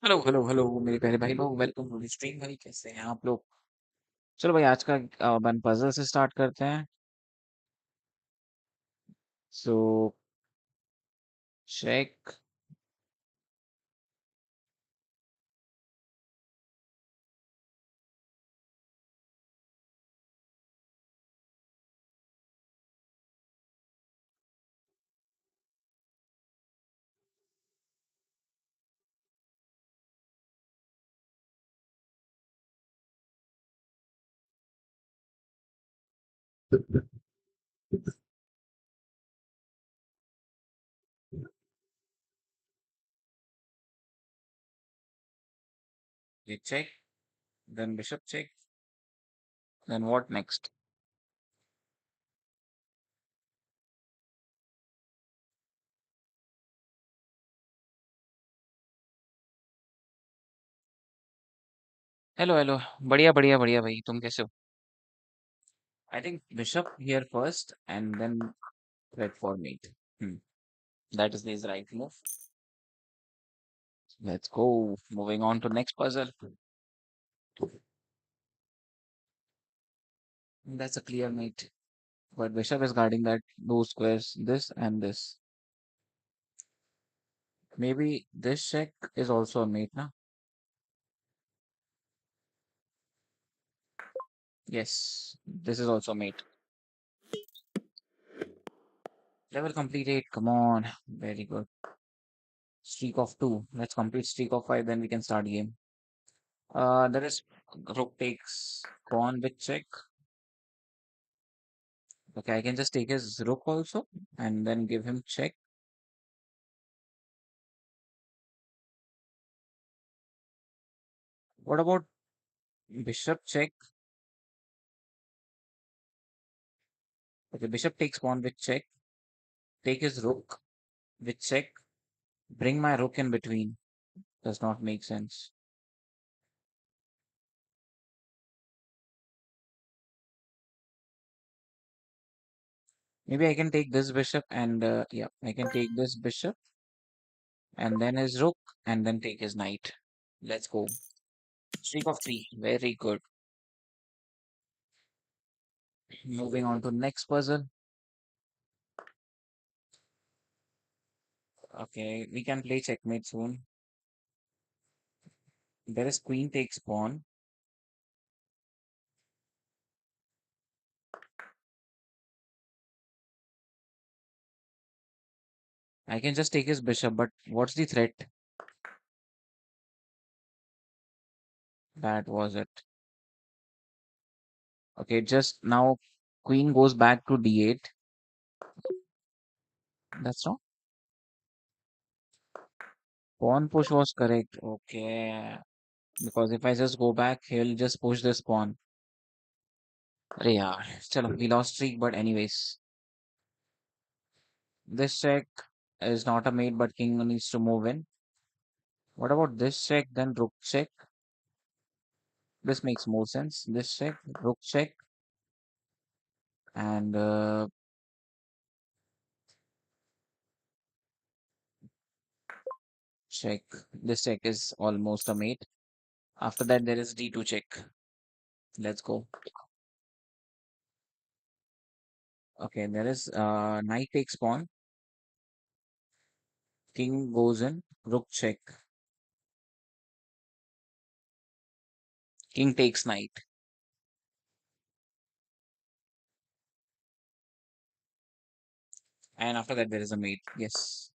Hello hello hello मेरे प्यारे भाई लोग, वेलकम टू द स्ट्रीम। भाई कैसे हैं आप लोग? चलो भाई, आज का अपन पजल से स्टार्ट करते हैं। So check. ये check, then bishop check, then what next? Hello hello. बढ़िया बढ़िया बढ़िया भाई, तुम कैसे हो? I think bishop here first and then red for meet. That is the right move. Let's go. Moving on to next puzzle. That's a clear mate, but bishop is guarding that those squares, this and this. Maybe this check is also a mate, na? Yes, this is also mate. Level completed. Come on. Very good. Streak of 2. Let's complete streak of 5, then we can start game. There is rook takes pawn with check. Okay, I can just take his rook also and then give him check. What about bishop check? Okay, bishop takes pawn with check. Take his rook with check. Bring my rook in between. Does not make sense. Maybe I can take this bishop and yeah, I can take this bishop and then his rook and then take his knight. Let's go. Streak of 3. Very good. Moving on to next puzzle. Okay, we can play checkmate soon. There is queen takes pawn. I can just take his bishop, but what's the threat? That was it. Okay, just now queen goes back to d8. That's not. Pawn push was correct. Okay. Because if I just go back, he'll just push this pawn. अरे यार, चलो, we lost streak, but anyways. This check is not a mate, but king needs to move in. What about this check, then rook check? This makes more sense. This check, rook check, and check. This check is almost a mate. After that, there is d2 check. Let's go. Okay, there is knight takes pawn. King goes in. Rook check. King takes knight. And after that, there is a mate. Yes.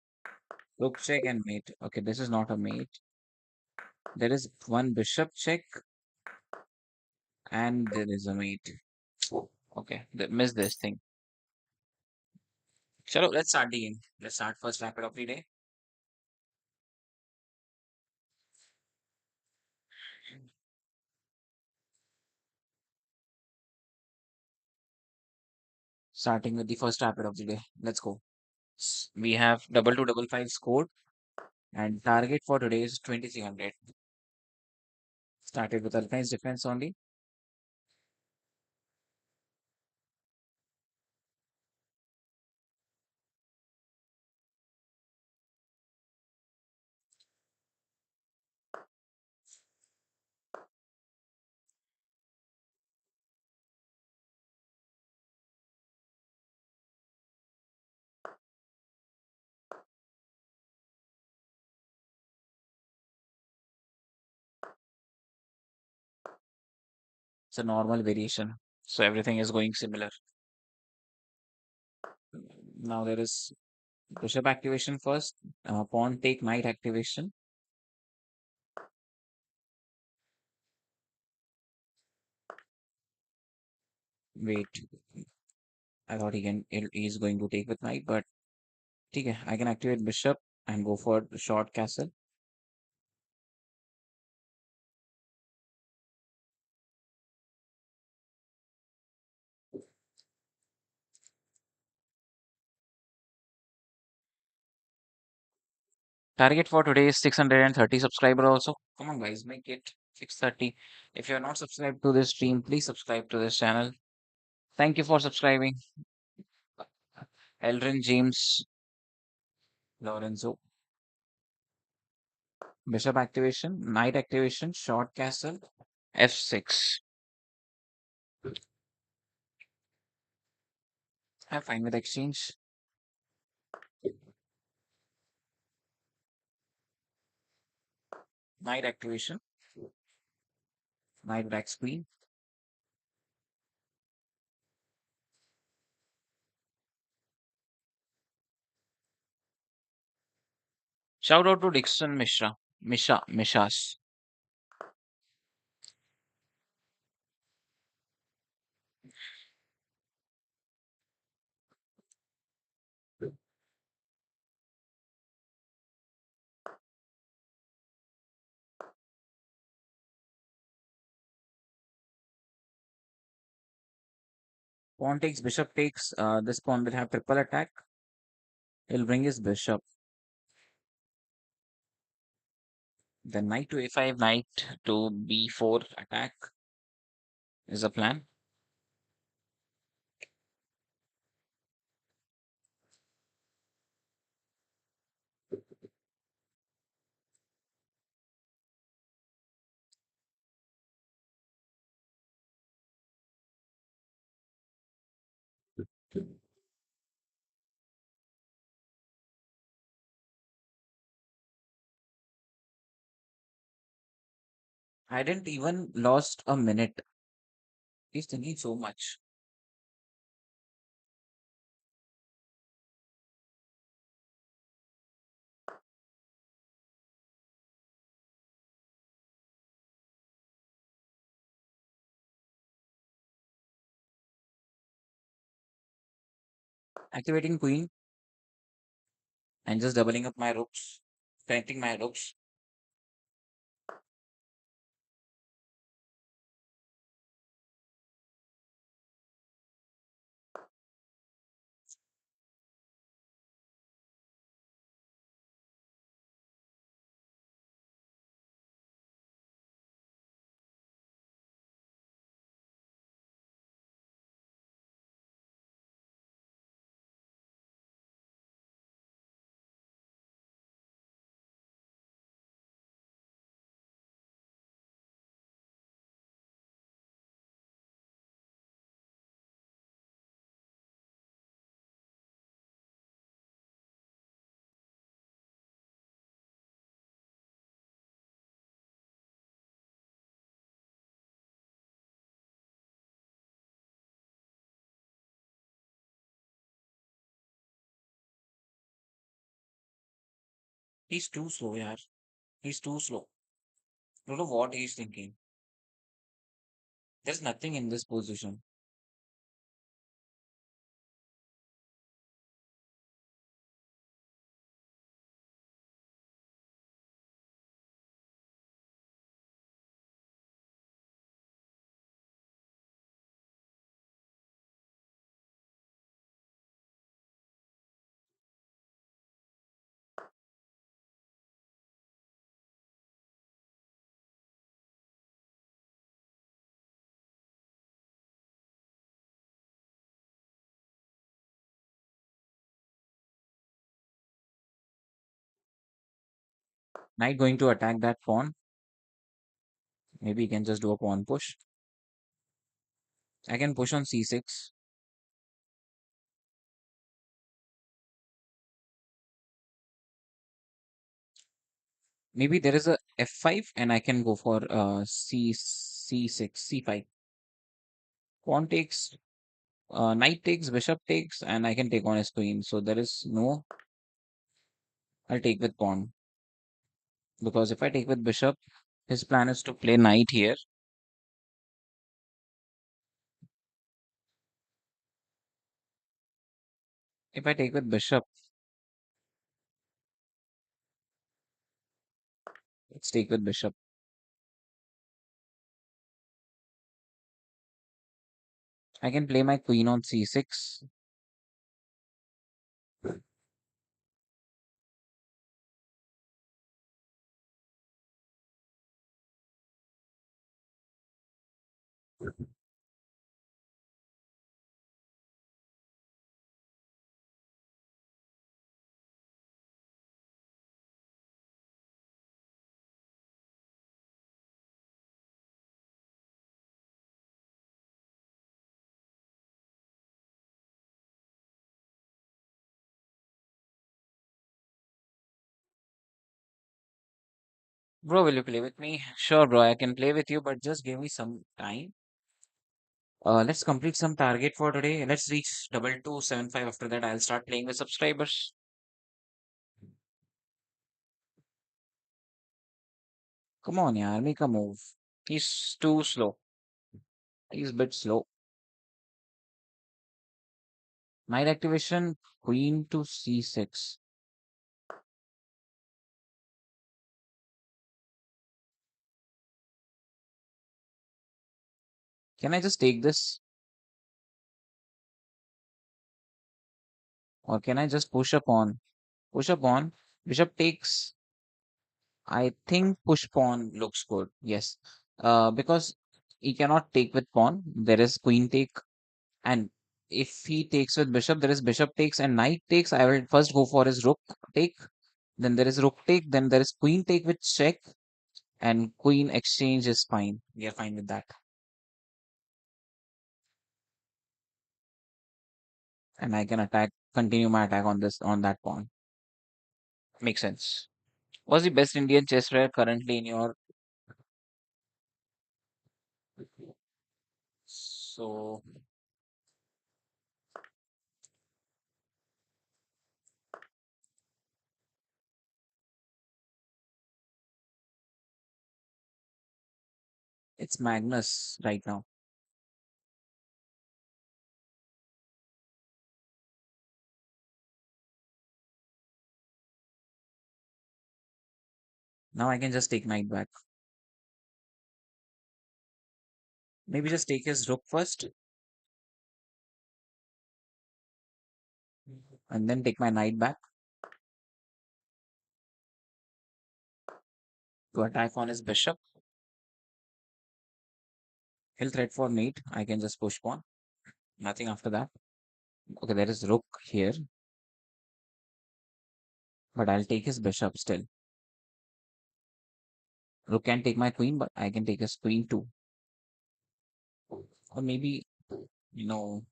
Rook check and mate. Okay, this is not a mate. There is one bishop check and there is a mate. Okay, missed this thing. Chalo, let's start the game. Let's start first rapid of the day. Starting with the first rapid of the day. Let's go. We have double two double five scored and target for today is 2300. Started with Alpine's defense only. It's a normal variation. So everything is going similar. Now there is bishop activation first. Pawn take knight activation. Wait, I thought he's going to take with knight, but okay, I can activate bishop and go for the short castle. Target for today is 630 subscriber also. Come on guys, make it 630. If you're not subscribed to this stream, please subscribe to this channel. Thank you for subscribing. Eldrin James Lorenzo. Bishop activation, knight activation, short castle, f6. I'm fine with exchange. Knight activation, knight backs queen. Shout out to Dixon Mishra. Mishas. Pawn takes, bishop takes. This pawn will have triple attack. He'll bring his bishop. Then knight to a5, knight to b4 attack is a plan. I didn't even lost a minute. He's thinking so much. Activating queen and just doubling up my rooks, strengthening my rooks. He's too slow, yeah. He's too slow. Don't know what he's thinking. There's nothing in this position. Knight going to attack that pawn. Maybe he can just do a pawn push. I can push on c6. Maybe there is a f5 and I can go for c6, c5. Pawn takes, knight takes, bishop takes, and I can take on his queen. So there is no, I'll take with pawn. Because if I take with bishop, his plan is to play knight here. If I take with bishop, let's take with bishop. I can play my queen on c6. Bro, will you play with me? Sure, bro, I can play with you, but just give me some time. Let's complete some target for today. Let's reach 2275. After that, I'll start playing with subscribers. Come on, yaar, make a move. He's too slow. He's a bit slow. Knight activation, queen to c6. Can I just take this? Or can I just push up on? Push up on. Bishop takes. I think push pawn looks good. Yes. Because he cannot take with pawn. There is queen take. And if he takes with bishop, there is bishop takes and knight takes. I will first go for his rook take. Then there is rook take. Then there is queen take with check. And queen exchange is fine. We are fine with that. And I can attack, continue my attack on this, on that pawn. Makes sense. What's the best Indian chess player currently in your? So it's Magnus right now. Now I can just take knight back. Maybe just take his rook first and then take my knight back to attack on his bishop. He'll threat for mate. I can just push pawn. Nothing after that. Okay, there is rook here, but I'll take his bishop still. Rook can take my queen, but I can take his queen too. Or maybe, you know,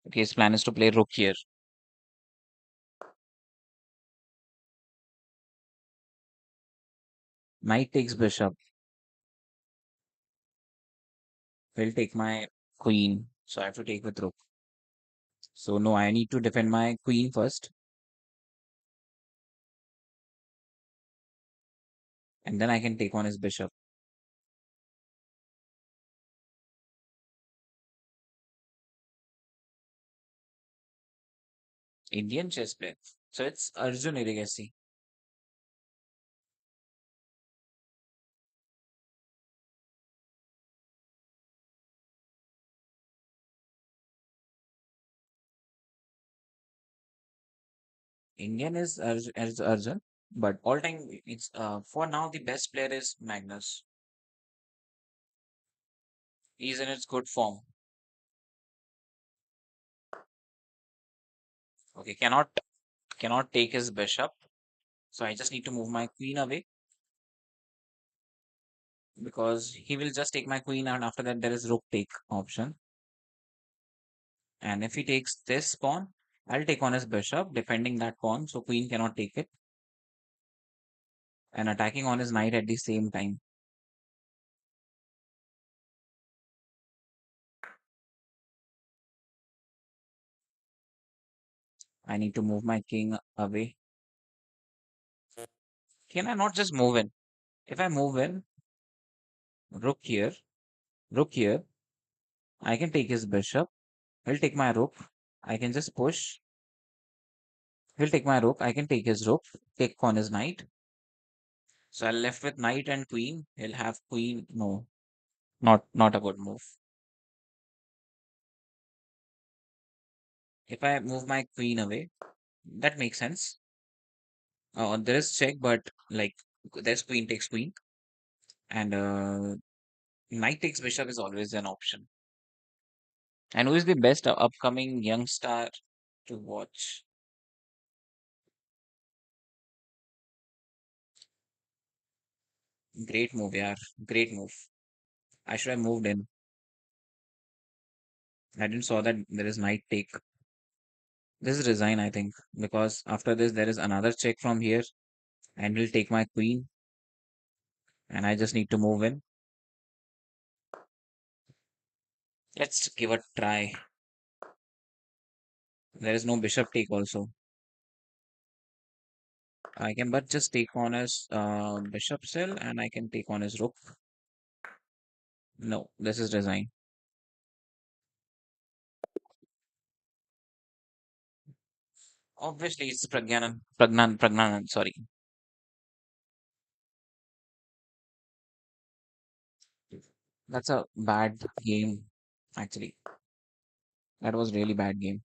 okay, his plan is to play rook here. Knight takes bishop. He'll take my queen, so I have to take with rook. So no, I need to defend my queen first, and then I can take on his bishop. Indian chess player. So it's Arjun Irigasi. Indian is Arjun, but all time it's for now the best player is Magnus. He's in its good form. Okay, cannot take his bishop. So I just need to move my queen away. because he will just take my queen, and after that there is rook take option. And if he takes this pawn, I'll take on his bishop, defending that pawn, so queen cannot take it, and attacking on his knight at the same time. I need to move my king away. Can I not just move in? If I move in, rook here, rook here, I can take his bishop. He'll take my rook. I can just push. He'll take my rook. I can take his rook, take on his knight. So I'm left with knight and queen. He'll have queen. No, not a good move. If I move my queen away, that makes sense. There is check, but like there's queen takes queen, and knight takes bishop is always an option. And who is the best upcoming young star to watch? Great move, yeah. Great move. I should have moved in. I didn't saw that there is knight take. This is resign, I think, because after this there is another check from here, and will take my queen, and I just need to move in. Let's give a try. There is no bishop take also. I can but just take on his bishop cell, and I can take on his rook. No, this is resign. Obviously, it's Pragnan, sorry. That's a bad game, actually. That was really bad game.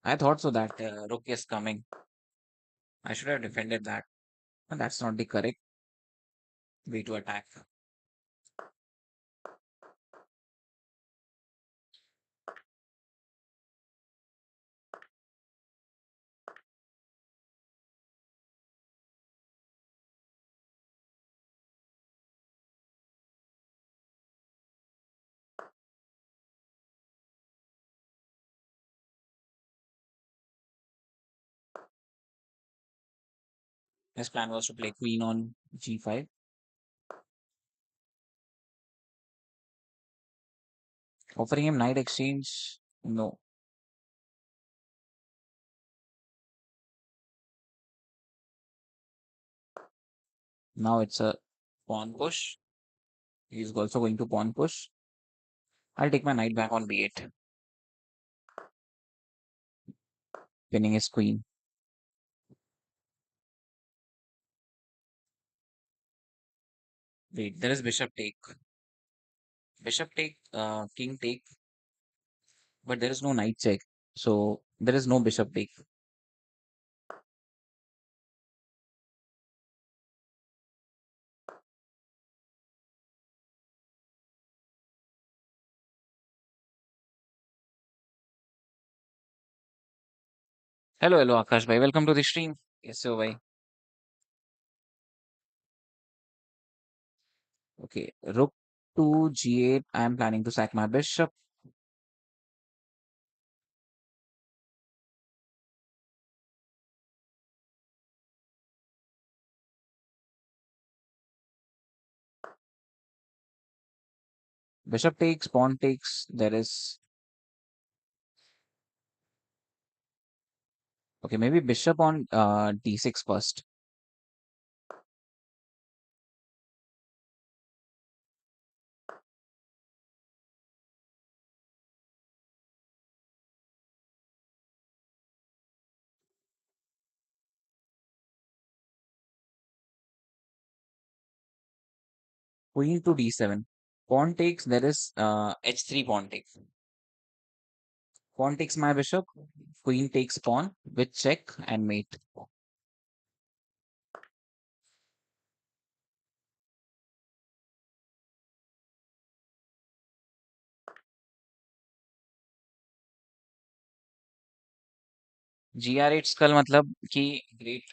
I thought so that rook is coming. I should have defended that. But that's not the correct way to attack. His plan was to play queen on g5. Offering him knight exchange. No. Now it's a pawn push. He's also going to pawn push. I'll take my knight back on b8, pinning his queen. Wait, there is bishop take. Bishop take, king take, but there is no knight check. So there is no bishop take. Hello, Akash bhai. Welcome to the stream. Yes, so bhai. Okay, rook to g8. I am planning to sack my bishop. Bishop takes, pawn takes. There is okay. Maybe bishop on d6 first. Queen to d7. Pawn takes. There is h3 pawn takes. Pawn takes my bishop. Queen takes pawn with check and mate. GR8 skull मतलब कि great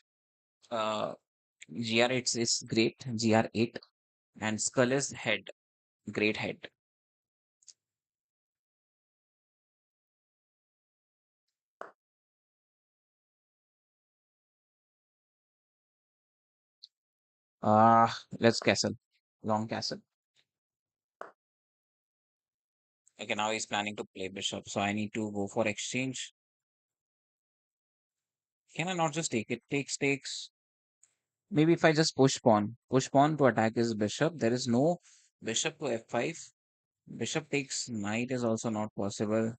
GR8 is great. GR8. And skull is head. Great head. Let's castle. Long castle. Okay, now he's planning to play bishop, so I need to go for exchange. Can I not just take it? Takes. Maybe if I just push pawn to attack his bishop. There is no bishop to f5. Bishop takes knight is also not possible.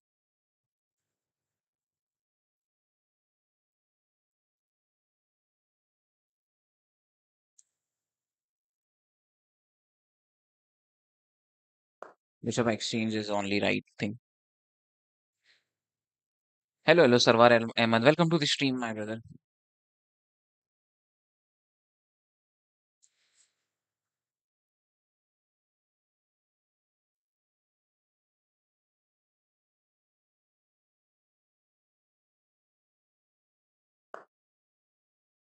Bishop exchange is only right thing. Hello, Sarwar Ahmed. Welcome to the stream, my brother.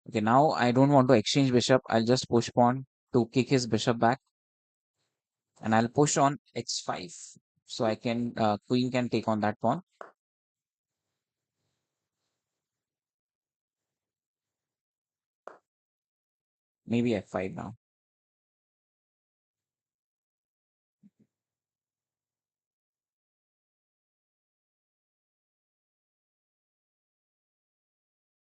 Okay, now I don't want to exchange bishop. I'll just push pawn to kick his bishop back, and I'll push on h5, so I can queen can take on that pawn. Maybe f5 now.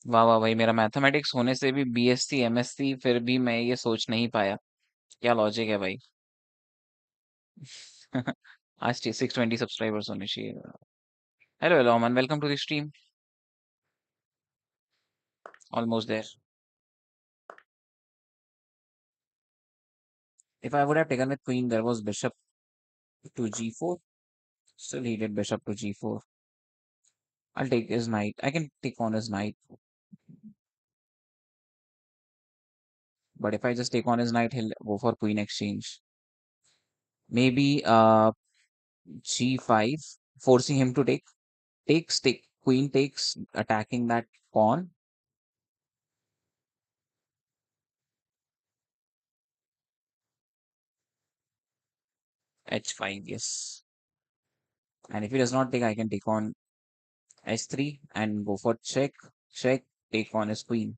वाह वाह भाई, मेरा mathematics होने से भी BSc MSc फिर भी मैं ये सोच नहीं पाया। क्या लॉजिक है भाई। आज 620 सब्सक्राइबर्स होने चाहिए। Hello hello Aman, welcome to the stream. Almost there. If I would have taken with queen, there was bishop to g4. Still he did bishop to g4. I'll take his knight. I can take on his knight. But if I just take on his knight, he'll go for queen exchange. Maybe g5, forcing him to take. Take. Queen takes, attacking that pawn. h5, yes. And if he does not take, I can take on h3 and go for check. Check, take on his queen.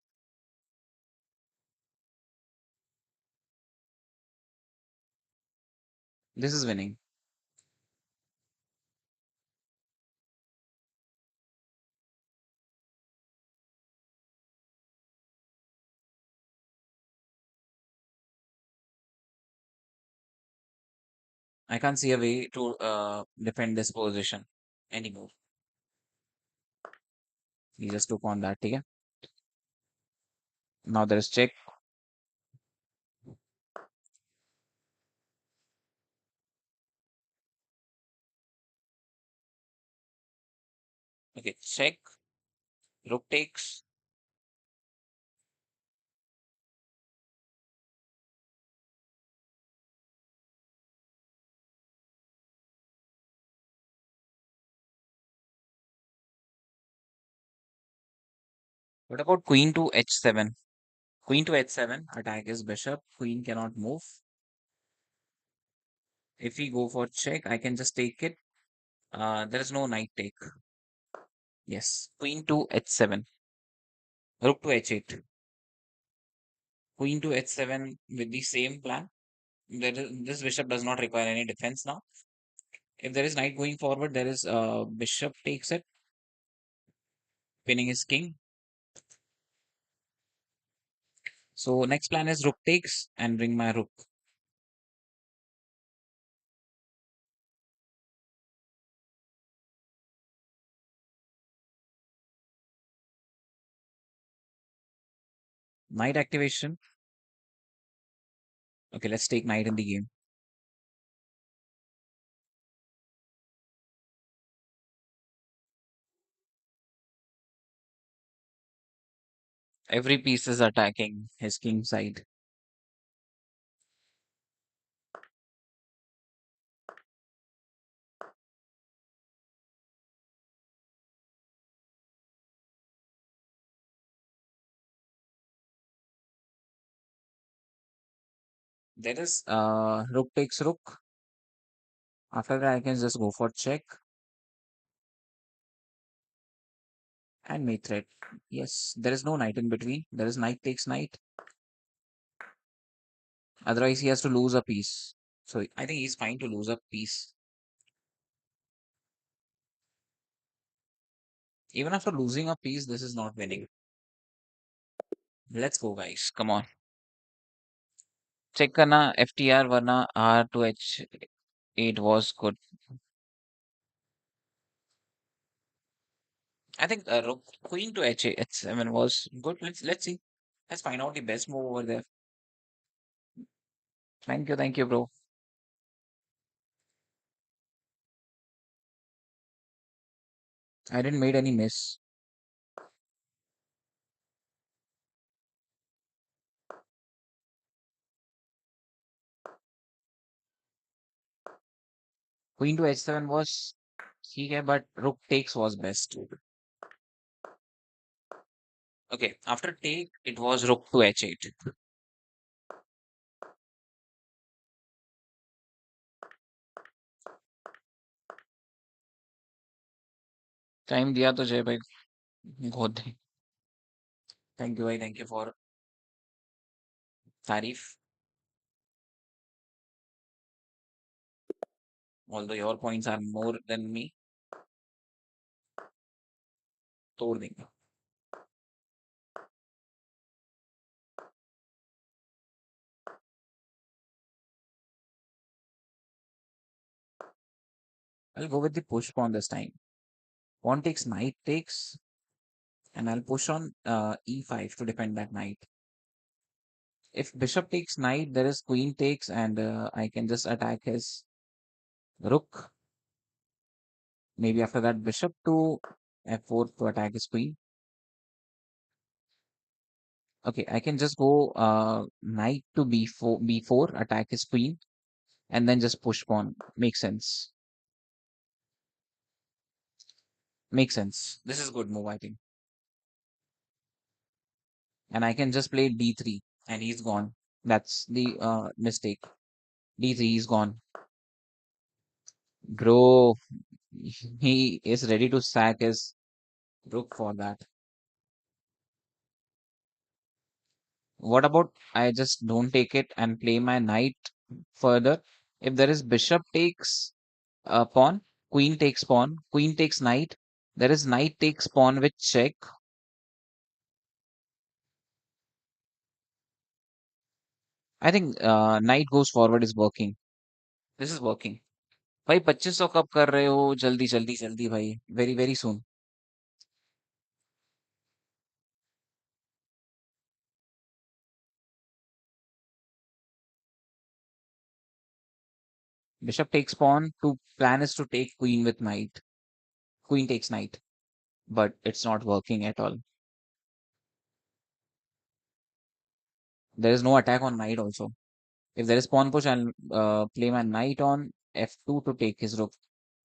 This is winning. I can't see a way to defend this position anymore. He just took on that, okay? Now there is check. Okay, check. Rook takes. What about queen to h7? Queen to h7, attack his bishop. Queen cannot move. If we go for check, I can just take it. There is no knight take. Yes, queen to h7. Rook to h8. Queen to h7 with the same plan. This bishop does not require any defense now. If there is knight going forward, there is bishop takes it, pinning his king. So next plan is rook takes and bring my rook. Knight activation. Okay, let's take knight in the game. Every piece is attacking his king side. There is rook takes rook. After that, I can just go for check and mate threat. Yes, there is no knight in between. There is knight takes knight. Otherwise, he has to lose a piece. So I think he's fine to lose a piece. Even after losing a piece, this is not winning. Let's go, guys. Come on. Check करना FTR वरना R to H8 was good. I think rook queen to H7 was good. Let's see. Let's find out the best move over there. Thank you, bro. I didn't made any miss. Queen to H7 was ठीक है, but rook takes was best. Okay, after take, it was rook to H8. Time दिया तो जय भाई बहुत दे. Thank you भाई, thank you for तारीफ. Although your points are more than me, तोड़ देंगे. I'll go with the push pawn this time. Pawn takes knight takes, and I'll push on E5 to defend that knight. If bishop takes knight, there is queen takes, and I can just attack his rook. Maybe after that, bishop to F4 to attack his queen. Okay, I can just go knight to B4, attack his queen, and then just push pawn. Makes sense. Makes sense. This is good move, I think. And I can just play D3, and he's gone. That's the mistake. D3 is gone. Bro, he is ready to sack his rook for that. What about I just don't take it and play my knight further? If there is bishop takes pawn, queen takes knight. There is knight takes pawn with check. I think knight goes forward is working. This is working. भाई 2500 कब कर रहे हो? जल्दी जल्दी जल्दी भाई. Very very soon. Bishop takes pawn. To plan is to take queen with knight. Queen takes knight, but it's not working at all. There is no attack on knight also. If there is pawn push, I'll play my knight on F2 to take his rook.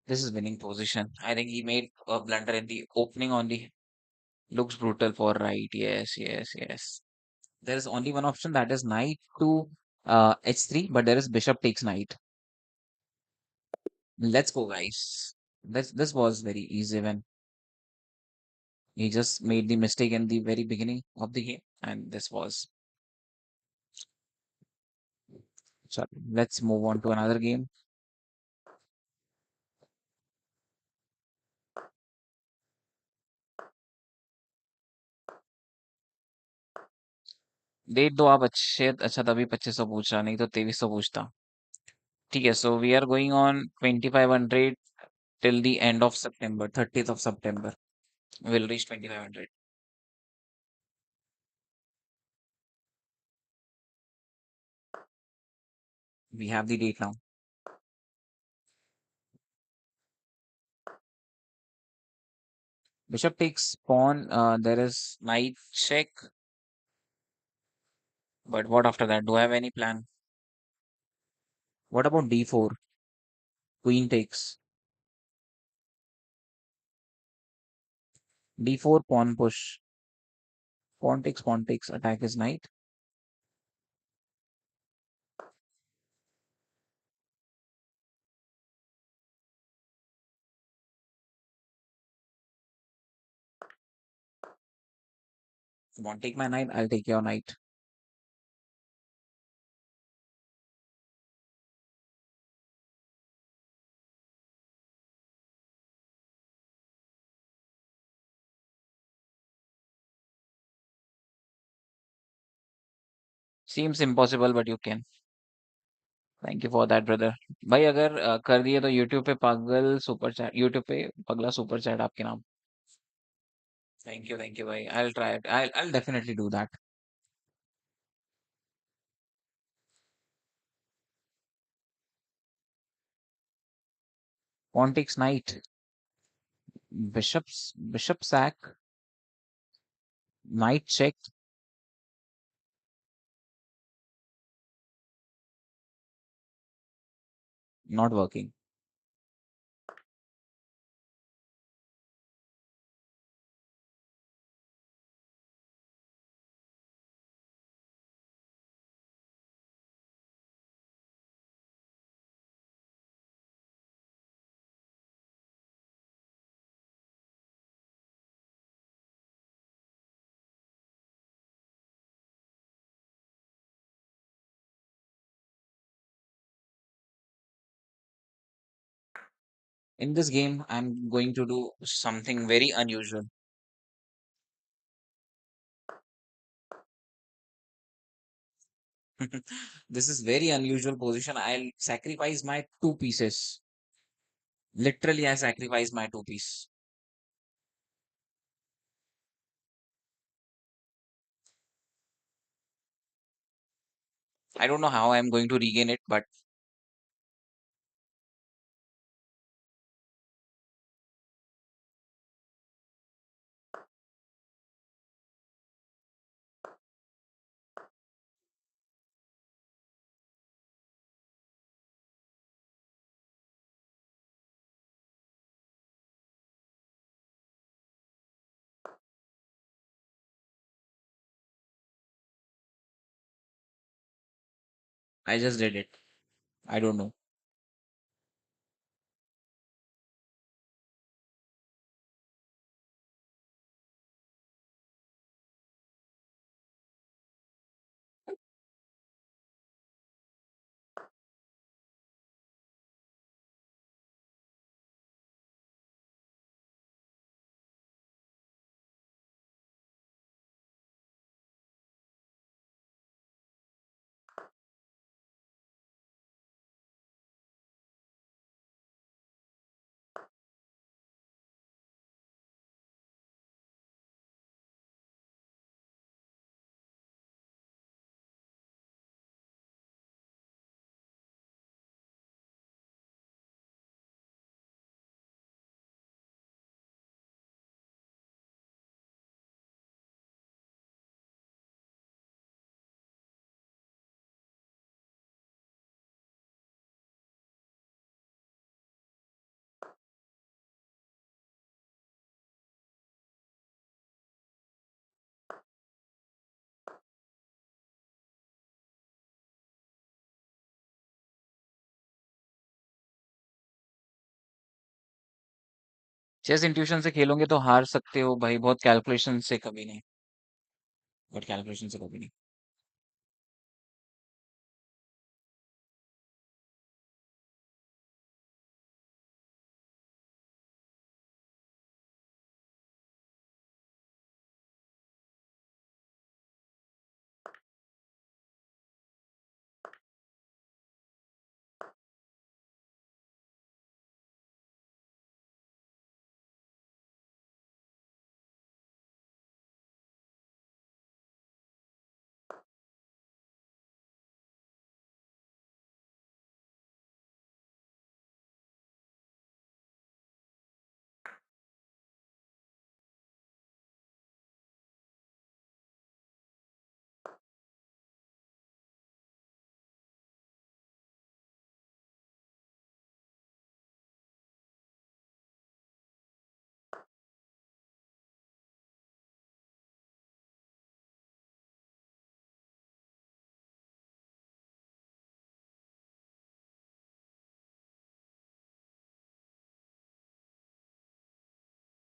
This is winning position. I think he made a blunder in the opening only. Looks brutal for right. Yes, yes, yes. There is only one option, that is knight to H3, but there is bishop takes knight. Let's go, guys. This was very easy when he just made the mistake in the very beginning of the game, and this was. So let's move on to another game. डेट दो आप अच्छे. अच्छा तभी 2500 पूछा, नहीं तो 2300 पूछता. ठीक है, so we are going on 2500 till the end of September, 30th of September. We'll reach 2500. We have the date now. Bishop takes pawn. There is knight check. But what after that? Do I have any plan? What about d4? Queen takes. D4 pawn push. Pawn takes, attack his knight. You want to take my knight? I'll take your knight. Seems impossible, but you can. Thank you for that brother. भाई अगर कर दिए तो YouTube पे पागल super chat, YouTube पे पगला super chat आपके नाम। थैंक यू भाई, I will try it, I will definitely do that. कौन takes knight? Bishop sack, knight check, not working. In this game I am going to do something very unusual. This is very unusual position. I'll sacrifice my two pieces. Literally, I sacrifice my two piece. I don't know how I'm going to regain it, but I just did it. I don't know. Chess intuition से खेलोगे तो हार सकते हो भाई, बहुत calculation से कभी नहीं। बहुत कैलकुलेशन से कभी नहीं।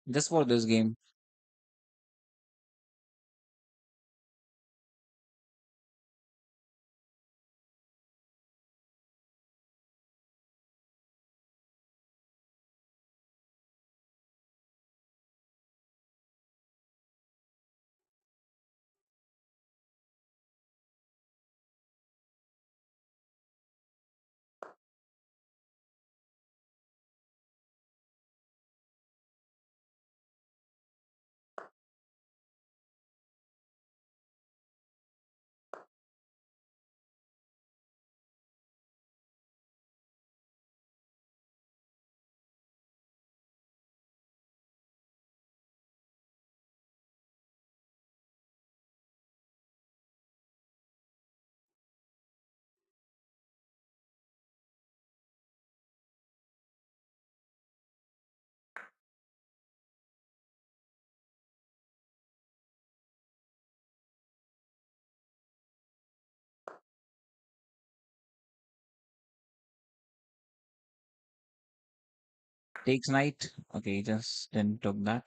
Just for this game. takes knight. Okay, just didn't took that.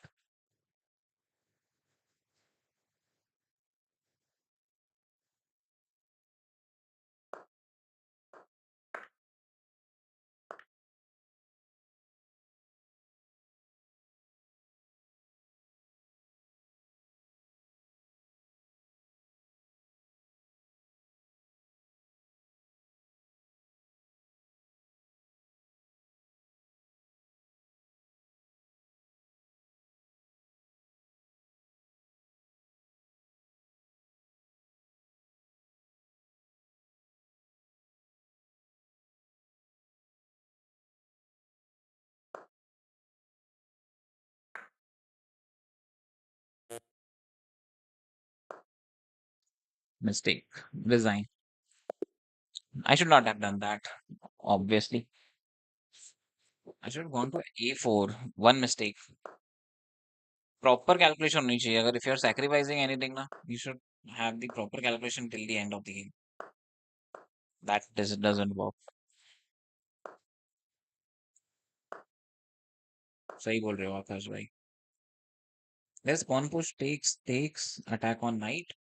Mistake. Resign. I should not have done that. Obviously, I should have gone to a4. One mistake. Proper calculation होनी चाहिए. अगर if you're sacrificing anything ना, you should have the proper calculation till the end of the game. That doesn't work. सही बोल रहे हो आकाश भाई. There's pawn push takes attack on knight.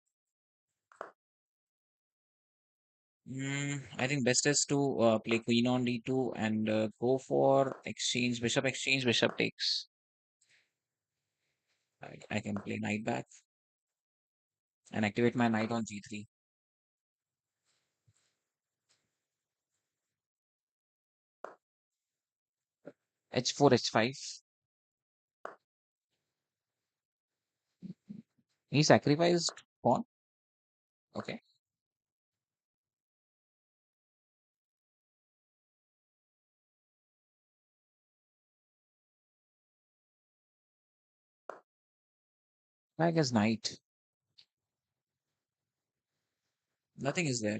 I think best is to play queen on d2 and go for exchange, bishop takes. I can play knight back and activate my knight on g3. h4, h5. He sacrificed pawn. Okay. I guess knight. Nothing is there.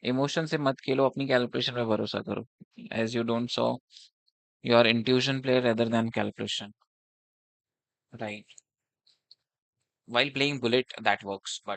Emotion से मत खेलो, अपनी calculation पे भरोसा करो. As you don't saw, your intuition play rather than calculation. Right. While playing bullet, that works, but